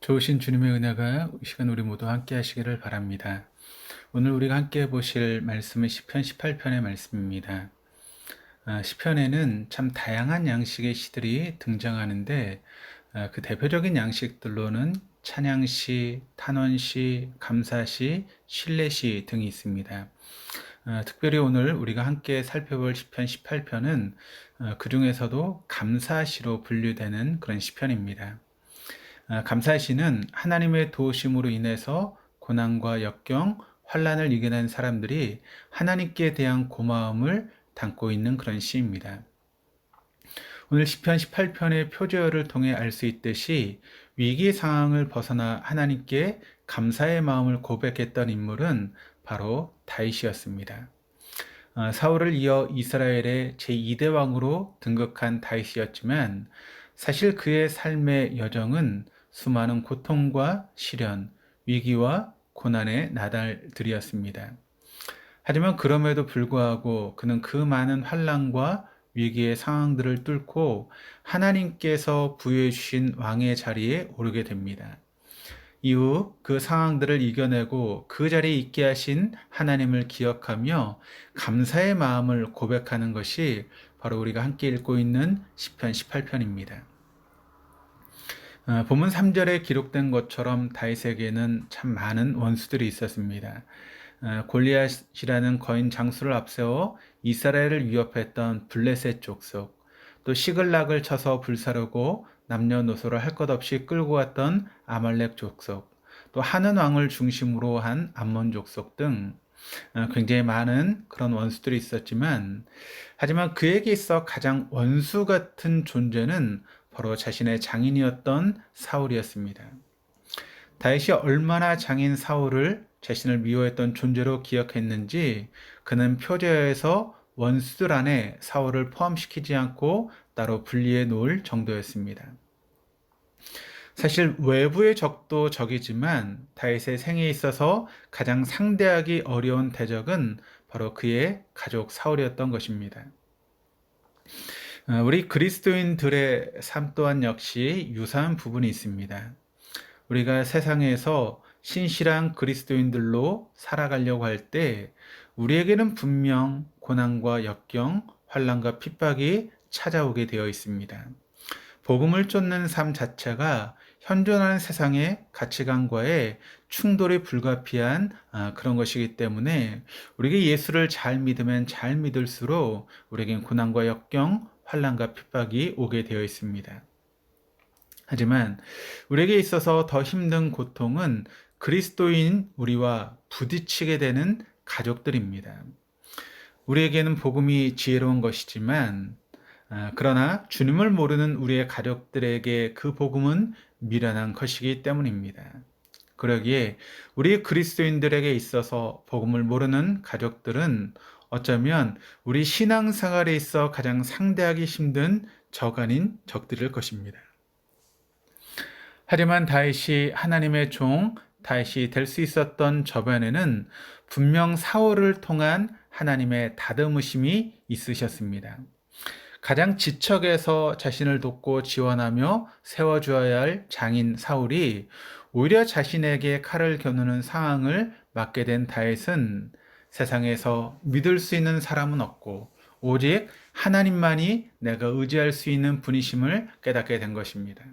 좋으신 주님의 은혜가 이 시간 우리 모두 함께 하시기를 바랍니다. 오늘 우리가 함께 보실 말씀은 시편 18편의 말씀입니다. 시편에는 참 다양한 양식의 시들이 등장하는데 그 대표적인 양식들로는 찬양시, 탄원시, 감사시, 신뢰시 등이 있습니다. 특별히 오늘 우리가 함께 살펴볼 시편 18편은 그 중에서도 감사시로 분류되는 그런 시편입니다. 감사시는 하나님의 도우심으로 인해서 고난과 역경, 환난을 이겨낸 사람들이 하나님께 대한 고마움을 담고 있는 그런 시입니다. 오늘 시편 18편의 표제어를 통해 알 수 있듯이 위기 상황을 벗어나 하나님께 감사의 마음을 고백했던 인물은 바로 다윗이었습니다. 사울을 이어 이스라엘의 제2대 왕으로 등극한 다윗이었지만 사실 그의 삶의 여정은 수많은 고통과 시련, 위기와 고난의 나날들이었습니다. 하지만 그럼에도 불구하고 그는 그 많은 환난과 위기의 상황들을 뚫고 하나님께서 부여해 주신 왕의 자리에 오르게 됩니다. 이후 그 상황들을 이겨내고 그 자리에 있게 하신 하나님을 기억하며 감사의 마음을 고백하는 것이 바로 우리가 함께 읽고 있는 시편 18편입니다. 본문 3절에 기록된 것처럼 다윗에게는 참 많은 원수들이 있었습니다. 골리앗이라는 거인 장수를 앞세워 이스라엘을 위협했던 블레셋 족속, 또 시글락을 쳐서 불사르고 남녀노소를 할 것 없이 끌고 갔던 아말렉 족속, 또 하는 왕을 중심으로 한 암몬 족속 등 굉장히 많은 그런 원수들이 있었지만, 하지만 그에게 있어 가장 원수 같은 존재는 바로 자신의 장인이었던 사울이었습니다. 다윗이 얼마나 장인 사울을 자신을 미워했던 존재로 기억했는지 그는 표제어에서 원수들 안에 사울을 포함시키지 않고 따로 분리해 놓을 정도였습니다. 사실 외부의 적도 적이지만 다윗의 생에 있어서 가장 상대하기 어려운 대적은 바로 그의 가족 사울이었던 것입니다. 우리 그리스도인들의 삶 또한 역시 유사한 부분이 있습니다. 우리가 세상에서 신실한 그리스도인들로 살아가려고 할 때 우리에게는 분명 고난과 역경, 환난과 핍박이 찾아오게 되어 있습니다. 복음을 쫓는 삶 자체가 현존하는 세상의 가치관과의 충돌이 불가피한 그런 것이기 때문에 우리에게 예수를 잘 믿으면 잘 믿을수록 우리에겐 고난과 역경, 환난과 핍박이 오게 되어 있습니다. 하지만 우리에게 있어서 더 힘든 고통은 그리스도인 우리와 부딪히게 되는 가족들입니다. 우리에게는 복음이 지혜로운 것이지만 그러나 주님을 모르는 우리의 가족들에게 그 복음은 미련한 것이기 때문입니다. 그러기에 우리 그리스도인들에게 있어서 복음을 모르는 가족들은 어쩌면 우리 신앙생활에 있어 가장 상대하기 힘든 적 아닌 적들일 것입니다. 하지만 다윗이 하나님의 종, 다윗이 될 수 있었던 저변에는 분명 사울을 통한 하나님의 다듬으심이 있으셨습니다. 가장 지척에서 자신을 돕고 지원하며 세워주어야 할 장인 사울이 오히려 자신에게 칼을 겨누는 상황을 맞게 된 다윗은 세상에서 믿을 수 있는 사람은 없고 오직 하나님만이 내가 의지할 수 있는 분이심을 깨닫게 된 것입니다.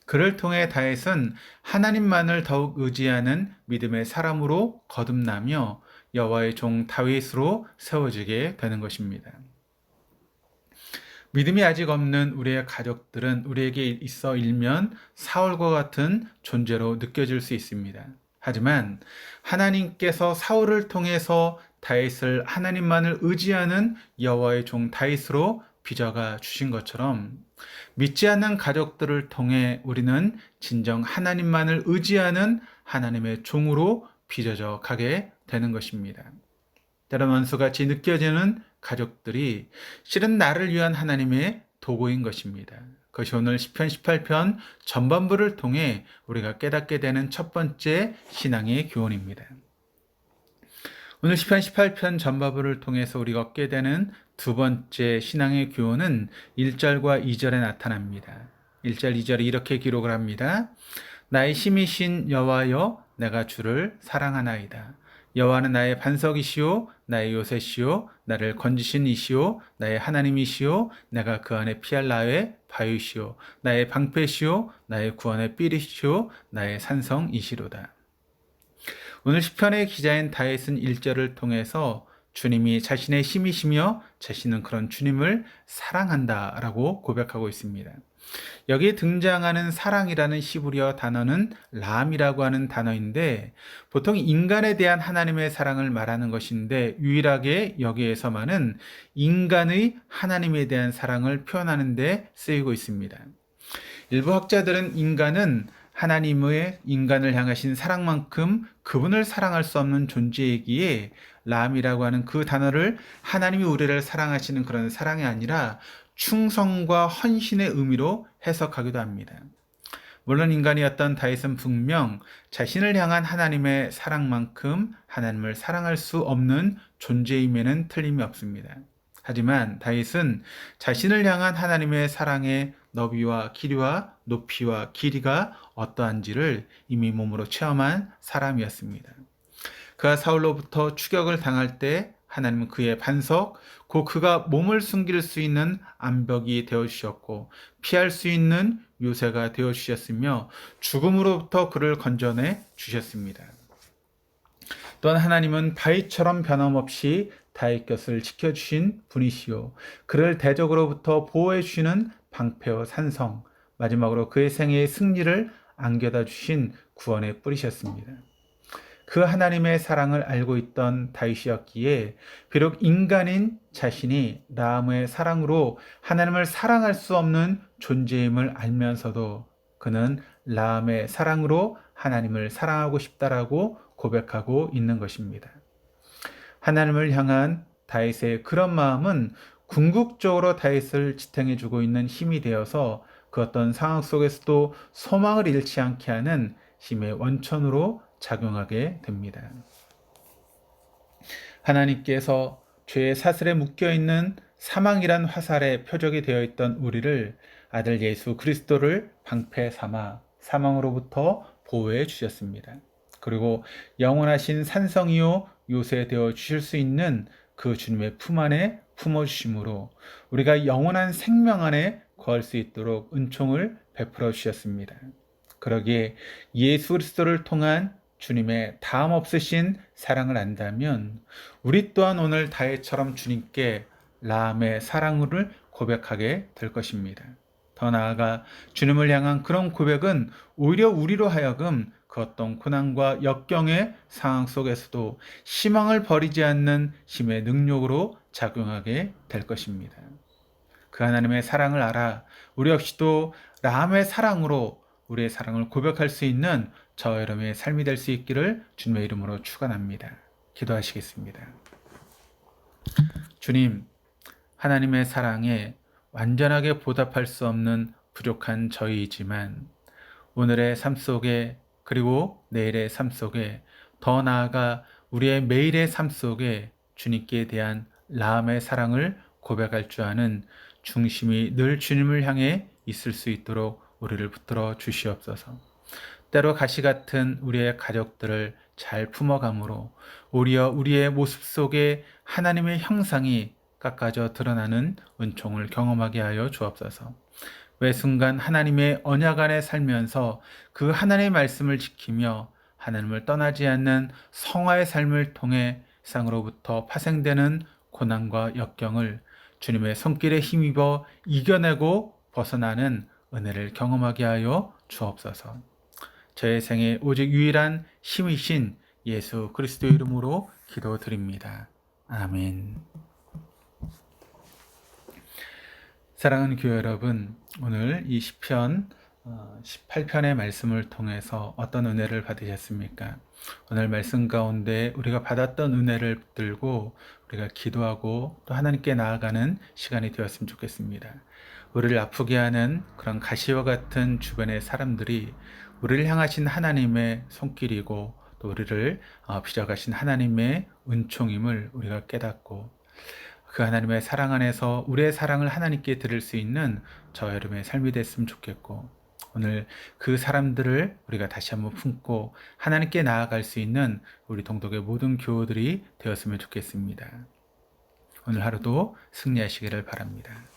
그를 통해 다윗은 하나님만을 더욱 의지하는 믿음의 사람으로 거듭나며 여호와의 종 다윗으로 세워지게 되는 것입니다. 믿음이 아직 없는 우리의 가족들은 우리에게 있어 일면 사울과 같은 존재로 느껴질 수 있습니다. 하지만 하나님께서 사울을 통해서 다윗을 하나님만을 의지하는 여호와의 종 다윗으로 빚어가 주신 것처럼 믿지 않는 가족들을 통해 우리는 진정 하나님만을 의지하는 하나님의 종으로 빚어져 가게 되는 것입니다. 때론 원수같이 느껴지는 가족들이 실은 나를 위한 하나님의 도구인 것입니다. 그것이 오늘 시편 18편 전반부를 통해 우리가 깨닫게 되는 첫 번째 신앙의 교훈입니다. 오늘 시편 18편 전반부를 통해서 우리가 얻게 되는 두 번째 신앙의 교훈은 1절과 2절에 나타납니다. 1절, 2절에 이렇게 기록을 합니다. 나의 힘이신 여호와여, 내가 주를 사랑하나이다. 여호와는 나의 반석이시요 나의 요새시요 나를 건지신 이시요 나의 하나님이시요 내가 그 안에 피할 나의 바위시요 나의 방패시요 나의 구원의 삘이시요 나의 산성이시로다. 오늘 시편의 기자인 다윗은 1절을 통해서 주님이 자신의 힘이시며 자신은 그런 주님을 사랑한다라고 고백하고 있습니다. 여기에 등장하는 사랑이라는 히브리어 단어는 람이라고 하는 단어인데 보통 인간에 대한 하나님의 사랑을 말하는 것인데 유일하게 여기에서만은 인간의 하나님에 대한 사랑을 표현하는 데 쓰이고 있습니다. 일부 학자들은 인간은 하나님의 인간을 향하신 사랑만큼 그분을 사랑할 수 없는 존재이기에 람이라고 하는 그 단어를 하나님이 우리를 사랑하시는 그런 사랑이 아니라 충성과 헌신의 의미로 해석하기도 합니다. 물론 인간이었던 다윗은 분명 자신을 향한 하나님의 사랑만큼 하나님을 사랑할 수 없는 존재임에는 틀림이 없습니다. 하지만 다윗은 자신을 향한 하나님의 사랑의 너비와 길이와 높이와 길이가 어떠한지를 이미 몸으로 체험한 사람이었습니다. 그가 사울로부터 추격을 당할 때 하나님은 그의 반석, 곧 그가 몸을 숨길 수 있는 암벽이 되어주셨고 피할 수 있는 요새가 되어주셨으며 죽음으로부터 그를 건져내 주셨습니다. 또한 하나님은 다윗처럼 변함없이 다윗 곁을 지켜주신 분이시요 그를 대적으로부터 보호해 주시는 방패와 산성, 마지막으로 그의 생애의 승리를 안겨다 주신 구원의 뿌리셨습니다. 그 하나님의 사랑을 알고 있던 다윗이었기에 비록 인간인 자신이 라함의 사랑으로 하나님을 사랑할 수 없는 존재임을 알면서도 그는 라함의 사랑으로 하나님을 사랑하고 싶다라고 고백하고 있는 것입니다. 하나님을 향한 다윗의 그런 마음은 궁극적으로 다윗을 지탱해주고 있는 힘이 되어서 그 어떤 상황 속에서도 소망을 잃지 않게 하는 힘의 원천으로 작용하게 됩니다. 하나님께서 죄의 사슬에 묶여있는 사망이란 화살의 표적이 되어 있던 우리를 아들 예수 그리스도를 방패 삼아 사망으로부터 보호해 주셨습니다. 그리고 영원하신 산성이요 요새 되어 주실 수 있는 그 주님의 품 안에 품어주심으로 우리가 영원한 생명 안에 거할 수 있도록 은총을 베풀어 주셨습니다. 그러기에 예수 그리스도를 통한 주님의 다음 없으신 사랑을 안다면 우리 또한 오늘 다윗처럼 주님께 라함의 사랑을 고백하게 될 것입니다. 더 나아가 주님을 향한 그런 고백은 오히려 우리로 하여금 그 어떤 고난과 역경의 상황 속에서도 희망을 버리지 않는 힘의 능력으로 작용하게 될 것입니다. 그 하나님의 사랑을 알아 우리 역시도 라함의 사랑으로 우리의 사랑을 고백할 수 있는 저 여러분의 삶이 될 수 있기를 주님의 이름으로 축원합니다. 기도하시겠습니다. 주님, 하나님의 사랑에 완전하게 보답할 수 없는 부족한 저희이지만 오늘의 삶 속에 그리고 내일의 삶 속에 더 나아가 우리의 매일의 삶 속에 주님께 대한 라함의 사랑을 고백할 줄 아는 중심이 늘 주님을 향해 있을 수 있도록 우리를 붙들어 주시옵소서. 때로 가시 같은 우리의 가족들을 잘 품어감으로 오히려 우리의 모습 속에 하나님의 형상이 깎아져 드러나는 은총을 경험하게 하여 주옵소서. 매 순간 하나님의 언약 안에 살면서 그 하나님의 말씀을 지키며 하나님을 떠나지 않는 성화의 삶을 통해 세상으로부터 파생되는 고난과 역경을 주님의 손길에 힘입어 이겨내고 벗어나는 은혜를 경험하게 하여 주옵소서. 저의 생에 오직 유일한 힘이신 예수 그리스도 이름으로 기도드립니다. 아멘. 사랑하는 교회 여러분, 오늘 이 시편 18편의 말씀을 통해서 어떤 은혜를 받으셨습니까? 오늘 말씀 가운데 우리가 받았던 은혜를 붙들고 우리가 기도하고 또 하나님께 나아가는 시간이 되었으면 좋겠습니다. 우리를 아프게 하는 그런 가시와 같은 주변의 사람들이 우리를 향하신 하나님의 손길이고 또 우리를 빚어가신 하나님의 은총임을 우리가 깨닫고 그 하나님의 사랑 안에서 우리의 사랑을 하나님께 드릴 수 있는 저 여러분의 삶이 됐으면 좋겠고 오늘 그 사람들을 우리가 다시 한번 품고 하나님께 나아갈 수 있는 우리 동독의 모든 교우들이 되었으면 좋겠습니다. 오늘 하루도 승리하시기를 바랍니다.